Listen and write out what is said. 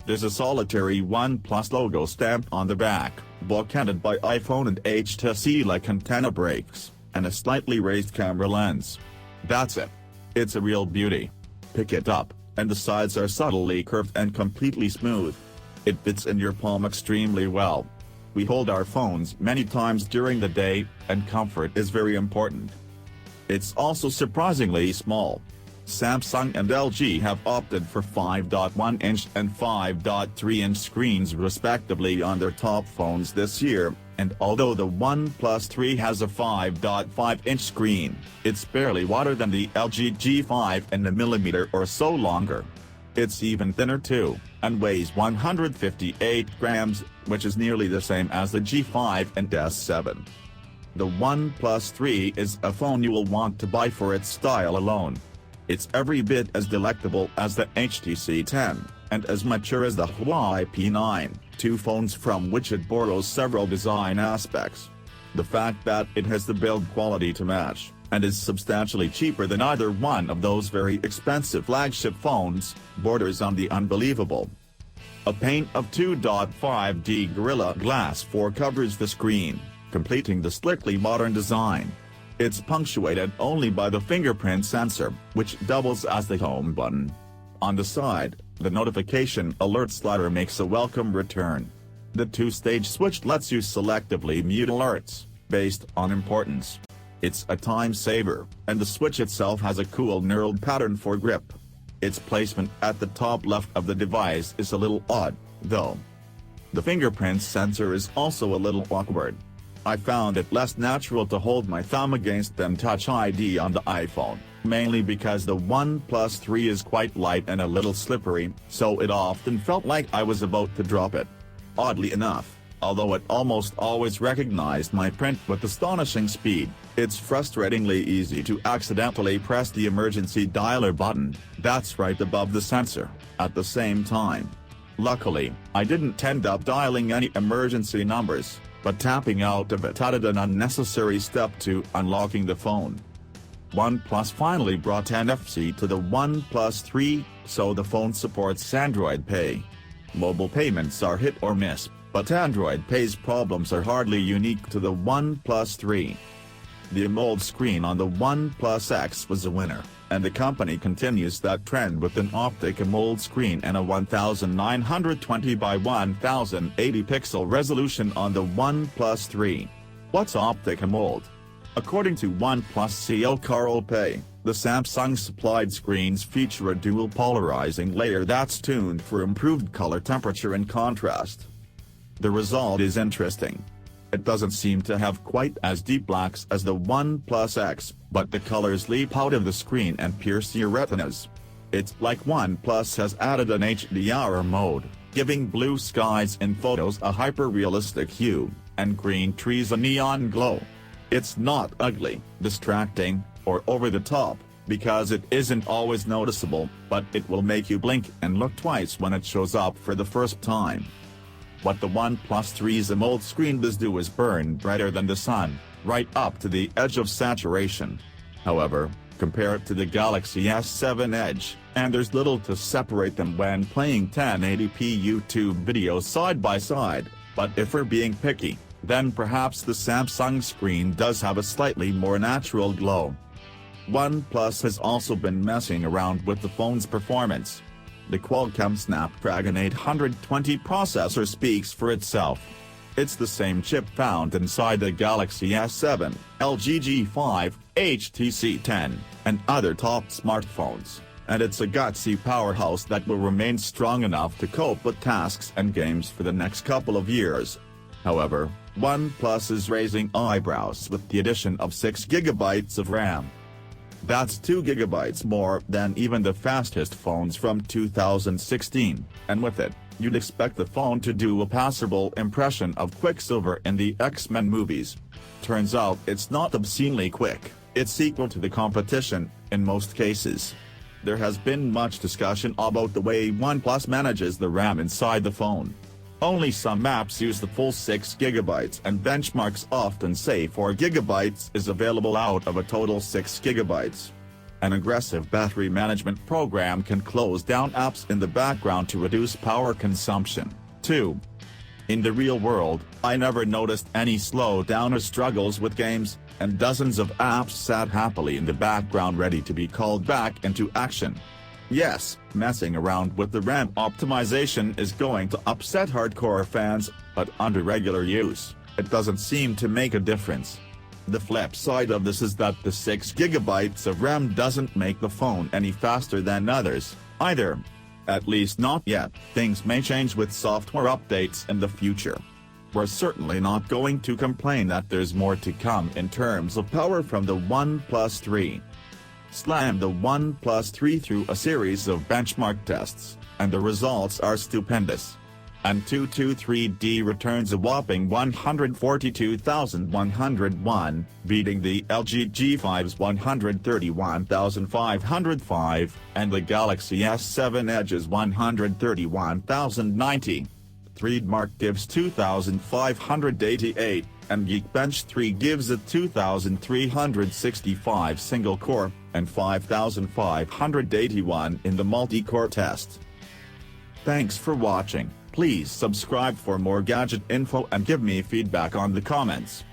There's a solitary OnePlus logo stamped on the back, bookended by iPhone and HTC-like antenna breaks, and a slightly raised camera lens. That's it. It's a real beauty. Pick it up, and the sides are subtly curved and completely smooth. It fits in your palm extremely well. We hold our phones many times during the day, and comfort is very important. It's also surprisingly small. Samsung and LG have opted for 5.1-inch and 5.3-inch screens respectively on their top phones this year, and although the OnePlus 3 has a 5.5-inch screen, it's barely wider than the LG G5 and a millimeter or so longer. It's even thinner too, and weighs 158 grams, which is nearly the same as the G5 and S7. The OnePlus 3 is a phone you will want to buy for its style alone. It's every bit as delectable as the HTC 10, and as mature as the Huawei P9, two phones from which it borrows several design aspects. The fact that it has the build quality to match, and is substantially cheaper than either one of those very expensive flagship phones, borders on the unbelievable. A pane of 2.5D Gorilla Glass 4 covers the screen, completing the slickly modern design. It's punctuated only by the fingerprint sensor, which doubles as the home button. On the side, the notification alert slider makes a welcome return. The two-stage switch lets you selectively mute alerts, based on importance. It's a time saver, and the switch itself has a cool knurled pattern for grip. Its placement at the top left of the device is a little odd, though. The fingerprint sensor is also a little awkward. I found it less natural to hold my thumb against than Touch ID on the iPhone, mainly because the OnePlus 3 is quite light and a little slippery, so it often felt like I was about to drop it. Oddly enough, although it almost always recognized my print with astonishing speed, it's frustratingly easy to accidentally press the emergency dialer button, that's right above the sensor, at the same time. Luckily, I didn't end up dialing any emergency numbers, but tapping out of it added an unnecessary step to unlocking the phone. OnePlus finally brought NFC to the OnePlus 3, so the phone supports Android Pay. Mobile payments are hit or miss, but Android Pay's problems are hardly unique to the OnePlus 3. The Amoled Screen on the OnePlus X was a winner, and the company continues that trend with an optic Amoled Screen and a 1920 by 1080 pixel resolution on the OnePlus 3. What's optic Amoled? According to OnePlus CEO Carl Pane, the Samsung-supplied screens feature a dual polarizing layer that's tuned for improved color temperature and contrast. The result is interesting. It doesn't seem to have quite as deep blacks as the OnePlus X, but the colors leap out of the screen and pierce your retinas. It's like OnePlus has added an HDR mode, giving blue skies in photos a hyper-realistic hue, and green trees a neon glow. It's not ugly, distracting, or over the top, because it isn't always noticeable, but it will make you blink and look twice when it shows up for the first time. What the OnePlus 3's Amoled Screen does do is burn brighter than the sun, right up to the edge of saturation. However, compare it to the Galaxy S7 Edge, and there's little to separate them when playing 1080p YouTube videos side by side, but if we're being picky, then perhaps the Samsung screen does have a slightly more natural glow. OnePlus has also been messing around with the phone's performance. The Qualcomm Snapdragon 820 processor speaks for itself. It's the same chip found inside the Galaxy S7, LG G5, HTC 10, and other top smartphones, and it's a gutsy powerhouse that will remain strong enough to cope with tasks and games for the next couple of years. However, OnePlus is raising eyebrows with the addition of 6GB of RAM. That's 2 GB more than even the fastest phones from 2016, and with it, you'd expect the phone to do a passable impression of Quicksilver in the X-Men movies. Turns out it's not obscenely quick, it's equal to the competition, in most cases. There has been much discussion about the way OnePlus manages the RAM inside the phone. Only some apps use the full 6 GB and benchmarks often say 4 GB is available out of a total 6 GB. An aggressive battery management program can close down apps in the background to reduce power consumption. 2. In the real world, I never noticed any slowdown or struggles with games, and dozens of apps sat happily in the background ready to be called back into action. Yes, messing around with the RAM optimization is going to upset hardcore fans, but under regular use, it doesn't seem to make a difference. The flip side of this is that the 6GB of RAM doesn't make the phone any faster than others, either. At least not yet. Things may change with software updates in the future. We're certainly not going to complain that there's more to come in terms of power from the OnePlus 3. Slam the OnePlus 3 through a series of benchmark tests, and the results are stupendous. And 223D returns a whopping 142,101, beating the LG G5's 131,505, and the Galaxy S7 Edge's 131,090. Trademark gives 2,588, and Geekbench 3 gives it 2,365 single-core, and 5,581 in the multi-core test. Thanks for watching. Please subscribe for more gadget info and give me feedback on the comments.